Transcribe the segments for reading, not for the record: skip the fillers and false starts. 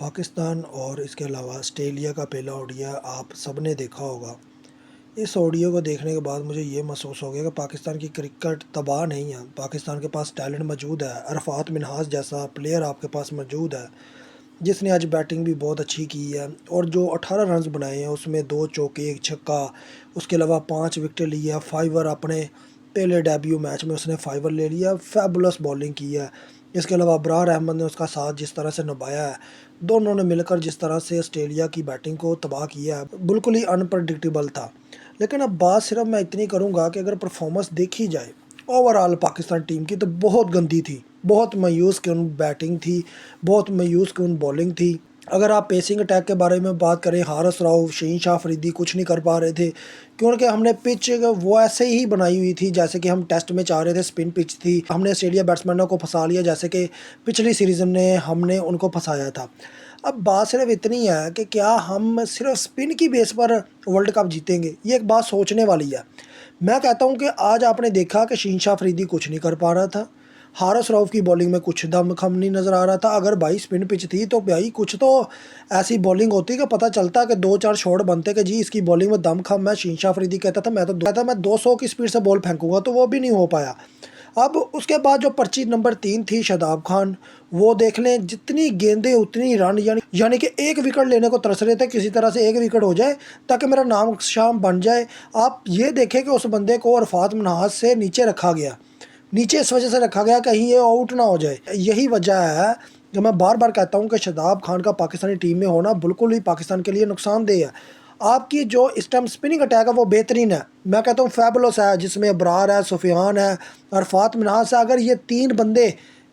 पाकिस्तान और इसके अलावा ऑस्ट्रेलिया का पहला ओडिया आप सब ने देखा होगा। इस ऑडियो को देखने के बाद मुझे ये महसूस हो गया कि पाकिस्तान की क्रिकेट तबाह नहीं है। पाकिस्तान के पास टैलेंट मौजूद है। अरफात मिन्हाज जैसा प्लेयर आपके पास मौजूद है, जिसने आज बैटिंग भी बहुत अच्छी की है और जो 18 रन्स बनाए हैं उसमें 2 चौके 1 छक्का, उसके अलावा 5 विकेट लिए। फाइवर अपने पहले डेब्यू मैच में उसने फाइवर ले लिया। फैबुलस बॉलिंग की है। इसके अलावा अबरार अहमद ने उसका साथ जिस तरह से निभाया है, दोनों ने मिलकर जिस तरह से ऑस्ट्रेलिया की बैटिंग को तबाह किया है, बिल्कुल ही अनप्रडिक्टेबल था। लेकिन अब बात सिर्फ मैं इतनी करूँगा कि अगर परफॉर्मेंस देखी जाए ओवरऑल पाकिस्तान टीम की, तो बहुत गंदी थी, बहुत मायूस कन बैटिंग थी, बहुत मायूस कन बॉलिंग थी। अगर आप पेसिंग अटैक के बारे में बात करें, हारिस राव, शहीन शाह अफरीदी कुछ नहीं कर पा रहे थे, क्योंकि हमने पिच वो ऐसे ही बनाई हुई थी जैसे कि हम टेस्ट में चाह रहे थे। स्पिन पिच थी, हमने ऑस्ट्रेलिया बैट्समैनों को फंसा लिया जैसे कि पिछली सीरीज़ में हमने उनको फंसाया था। अब बात सिर्फ इतनी है कि क्या हम सिर्फ स्पिन की बेस पर वर्ल्ड कप जीतेंगे, ये एक बात सोचने वाली है। मैं कहता हूं कि आज आपने देखा कि शहीन शाह अफरीदी कुछ नहीं कर पा रहा था, हारिस रऊफ की बॉलिंग में कुछ दम खम नहीं नज़र आ रहा था। अगर भाई स्पिन पिच थी तो भाई कुछ तो ऐसी बॉलिंग होती कि पता चलता कि 2-4 शॉट बनते कि जी इसकी बॉलिंग में दम खम है। शहीन शाह अफरीदी कहता था मैं 200 की स्पीड से बॉल फेंकूंगा, तो वो भी नहीं हो पाया। अब उसके बाद जो पर्ची नंबर 3 थी शादाब खान, वो देख लें, जितनी गेंदें उतनी रन, यानी कि एक विकेट लेने को तरस रहे थे, किसी तरह से एक विकेट हो जाए ताकि मेरा नाम शाम बन जाए। आप ये देखें कि उस बंदे को अरफात मिन्हाज से नीचे रखा गया, नीचे इस वजह से रखा गया कहीं ये आउट ना हो जाए। यही वजह है जो मैं बार बार कहता हूँ कि शादाब खान का पाकिस्तानी टीम में होना बिल्कुल ही पाकिस्तान के लिए नुकसानदेह है। आपकी जो इस टाइम स्पिनिंग अटैक है वो बेहतरीन है, मैं कहता हूँ फैबुलस है, जिसमें अबरार है, सुफियान है, अरफात मिन्हाज है। अगर ये 3 बंदे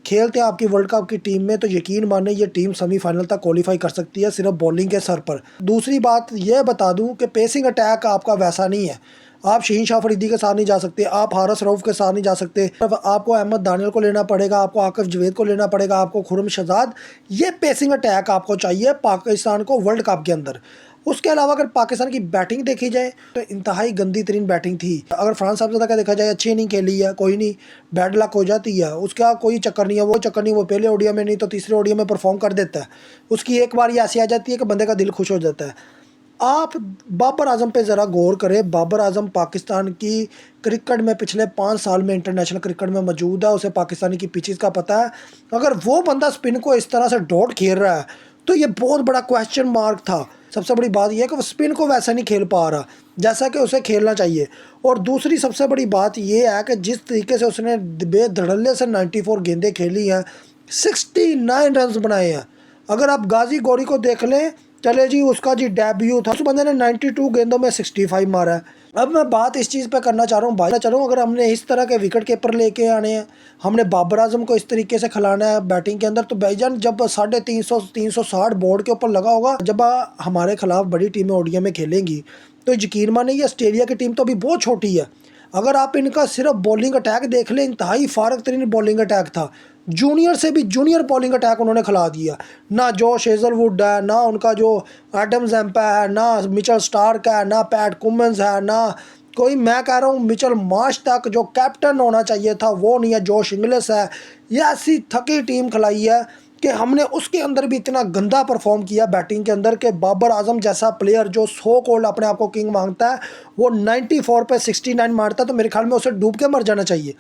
खेलते हैं आपकी वर्ल्ड कप की टीम में, तो यकीन माने ये टीम सेमीफाइनल तक क्वालिफाई कर सकती है सिर्फ बॉलिंग के सर पर। दूसरी बात यह बता दूं कि पेसिंग अटैक आपका वैसा नहीं है। आप शहीन शाह अफरीदी के साथ नहीं जा सकते, आप हारिस रऊफ के साथ नहीं जा सकते, आपको अहमद दानियल को लेना पड़ेगा, आपको आकिफ जवेद को लेना पड़ेगा, आपको खुरम शहजाद। ये पेसिंग अटैक आपको चाहिए पाकिस्तान को वर्ल्ड कप के अंदर। उसके अलावा अगर पाकिस्तान की बैटिंग देखी जाए तो इंतहाई गंदी तरीन बैटिंग थी। अगर फरहान साहबजादा का देखा जाए, अच्छी इनिंग खेली है, कोई नहीं, बैड लक हो जाती है, उसका कोई चक्कर नहीं है। वो चक्कर नहीं, वो पहले ओडिया में नहीं तो तीसरे ओडिया में परफॉर्म कर देता है। उसकी एक बार ये ऐसी आ जाती है कि बंदे का दिल खुश हो जाता है। आप बाबर आजम पे ज़रा गौर करें। बाबर आजम पाकिस्तान की क्रिकेट में पिछले 5 साल में इंटरनेशनल क्रिकेट में मौजूद है, उसे पाकिस्तानी की पिचेस का पता है। अगर वो बंदा स्पिन को इस तरह से डॉट खेल रहा है तो ये बहुत बड़ा क्वेश्चन मार्क था। सबसे बड़ी बात यह है कि वो स्पिन को वैसा नहीं खेल पा रहा जैसा कि उसे खेलना चाहिए। और दूसरी सबसे बड़ी बात यह है कि जिस तरीके से उसने बेधड़ल्ले से 94 गेंदें खेली हैं, 69 रन बनाए हैं। अगर आप गाजी गौरी को देख लें, चले जी, उसका जी डेब्यू था, उस बंदे ने 92 गेंदों में 65 मारा है। अब मैं बात इस चीज़ पे करना चाह रहा हूँ भाई, चलो अगर हमने इस तरह के विकेट कीपर लेके आने हैं, हमने बाबर आजम को इस तरीके से खिलाना है बैटिंग के अंदर, तो भाईजान जब 350-360 बोर्ड के ऊपर लगा होगा, जब हमारे खिलाफ बड़ी टीमें ओडिया में खेलेंगी, तो यकीन मानिए ये ऑस्ट्रेलिया की टीम तो अभी बहुत छोटी है। अगर आप इनका सिर्फ बॉलिंग अटैक देख लें, इंतहाई फारक तरीन बॉलिंग अटैक था। जूनियर से भी जूनियर बॉलिंग अटैक उन्होंने खिला दिया। ना जोश हेजलवुड है, ना उनका जो एडम जैम्पा है, ना मिचेल स्टार्क है, ना पैट कुमिंस है, ना कोई, मैं कह रहा हूँ मिचेल मार्श तक जो कैप्टन होना चाहिए था वो नहीं है, जोश इंग्लिश है। ये ऐसी थकी टीम खिलाई है कि हमने उसके अंदर भी इतना गंदा परफॉर्म किया बैटिंग के अंदर कि बाबर आजम जैसा प्लेयर जो सो कॉल्ड अपने आप को किंग मांगता है, वो 94 पे 69 मारता है, तो मेरे ख्याल में उसे डूब के मर जाना चाहिए।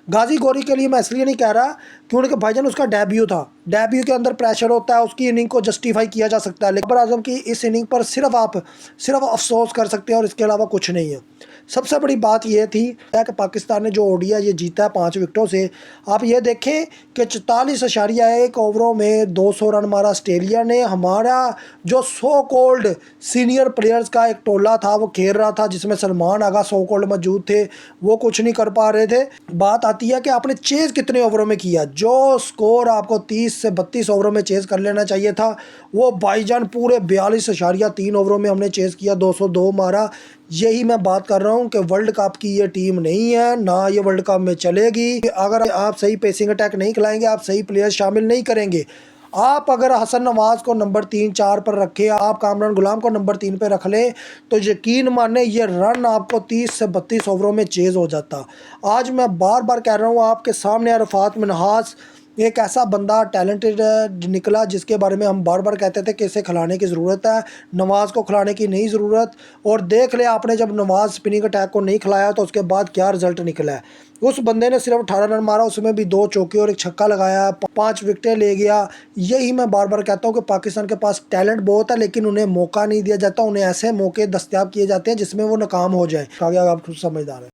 गाजी गौरी के लिए मैं इसलिए नहीं कह रहा क्योंकि भाईजान उसका डेब्यू था, डेब्यू के अंदर प्रेशर होता है, उसकी इनिंग को जस्टिफाई किया जा सकता है। लेकिन बाबर आजम की इस इनिंग पर सिर्फ अफसोस कर सकते हैं और इसके अलावा कुछ नहीं है। सबसे बड़ी बात यह थी कि पाकिस्तान ने जो ओडिया ये जीता है 5 विकेटों से। आप ये देखें कि 44.1 ओवरों में 200 रन मारा ऑस्ट्रेलिया ने। हमारा जो सो कोल्ड सीनियर प्लेयर्स का एक टोला था वो खेल रहा था, जिसमें सलमान आगा सो कोल्ड मौजूद थे, वो कुछ नहीं कर पा रहे थे। बात आती है कि आपने चेज़ कितने ओवरों में किया। जो स्कोर आपको 30 से 32 ओवरों में चेज़ कर लेना चाहिए था, वो भाईजान पूरे 42.3 ओवरों में हमने चेज़ किया, 202 मारा। यही मैं बात कर रहा हूँ कि वर्ल्ड कप की ये टीम नहीं है, ना ये वर्ल्ड कप में चलेगी। अगर आप सही पेसिंग अटैक नहीं खिलाएंगे, आप सही प्लेयर्स शामिल नहीं करेंगे, आप अगर हसन नवाज को नंबर 3-4 पर रखें, आप कामरान गुलाम को नंबर 3 पर रख लें, तो यकीन माने ये रन आपको 30 से 32 ओवरों में चेज़ हो जाता। आज मैं बार बार कह रहा हूँ आपके सामने, अरफात मिन्हाज एक ऐसा बंदा टैलेंटेड निकला जिसके बारे में हम बार बार कहते थे कि इसे खिलाने की ज़रूरत है, नवाज़ को खिलाने की नहीं ज़रूरत। और देख लिया आपने, जब नवाज़ स्पिनिंग अटैक को नहीं खिलाया तो उसके बाद क्या रिजल्ट निकला है। उस बंदे ने सिर्फ 18 रन मारा, उसमें भी 2 चौके और एक छक्का लगाया, 5 विकेटें ले गया। यही मैं बार बार कहता हूँ कि पाकिस्तान के पास टैलेंट बहुत है, लेकिन उन्हें मौका नहीं दिया जाता। उन्हें ऐसे मौके दस्तयाब किए जाते हैं जिसमें वो नाकाम हो जाए। आगे आप खुद समझदार है।